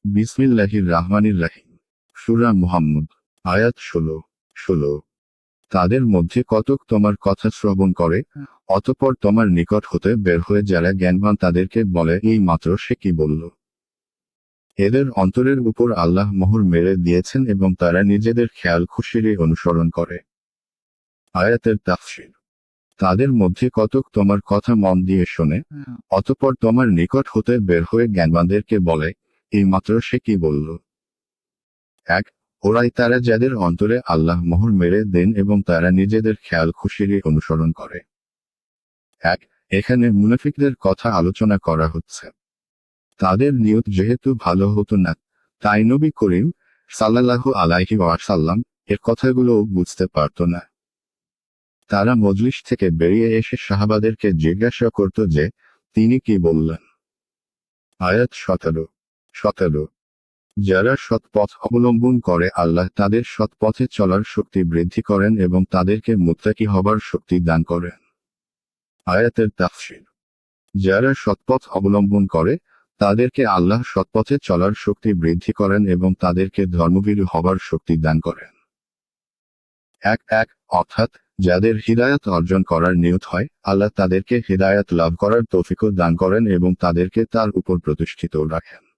বিসমিল্লাহির রাহমানির রাহিম। সূরা মুহাম্মদ। আয়াত 16। তাদের মধ্যে কতক তোমার কথা শ্রবণ করে, অতঃপর তোমার নিকট হতে বের হয়ে যারা জ্ঞানবান তাদেরকে বলে এই মাত্র সে কি বলল। এদের অন্তরের উপর আল্লাহ মোহর মেরে দিয়েছেন এবং তারা নিজেদের খেয়াল খুশিরই অনুসরণ করে। আয়াতের তাফসীর। তাদের মধ্যে কতক তোমার কথা মন দিয়ে শোনে, অতঃপর তোমার নিকট হতে বের হয়ে জ্ঞানবানদেরকে বলে এই মাত্র সে কি বলল। এক, ওরাই তারা যাদের অন্তরে আল্লাহ মোহর মেরে দেন এবং তারা নিজেদের খেয়াল খুশিরই অনুসরণ করে। এক, এখানে মুনাফিকদের কথা আলোচনা করা হচ্ছে। তাদের নিয়ত যেহেতু ভালো হতো না, তাই নবী করিম সাল্লাল্লাহু আলাইহি ওয়াসাল্লাম এর কথাগুলোও বুঝতে পারত না। তারা মজলিস থেকে বেরিয়ে এসে সাহাবাদেরকে জিজ্ঞাসা করত যে তিনি কি বললেন। আয়াত 17। যারা সৎ পথ অবলম্বন করে আল্লাহ তাদের সৎ পথে চলার শক্তি বৃদ্ধি করেন এবং তাদেরকে মুত্তাকি হবার শক্তি দান করেন। আয়াতের তাফসীর। যারা সৎপথ অবলম্বন করে তাদেরকে আল্লাহ সৎপথে চলার শক্তি বৃদ্ধি করেন এবং তাদেরকে ধর্মভীরু হবার শক্তি দান করেন। এক অর্থাৎ যাদের হিদায়াত অর্জন করার নিয়ত হয় আল্লাহ তাদেরকে হিদায়াত লাভ করার তৌফিকও দান করেন এবং তাদেরকে তার উপর প্রতিষ্ঠিত রাখেন।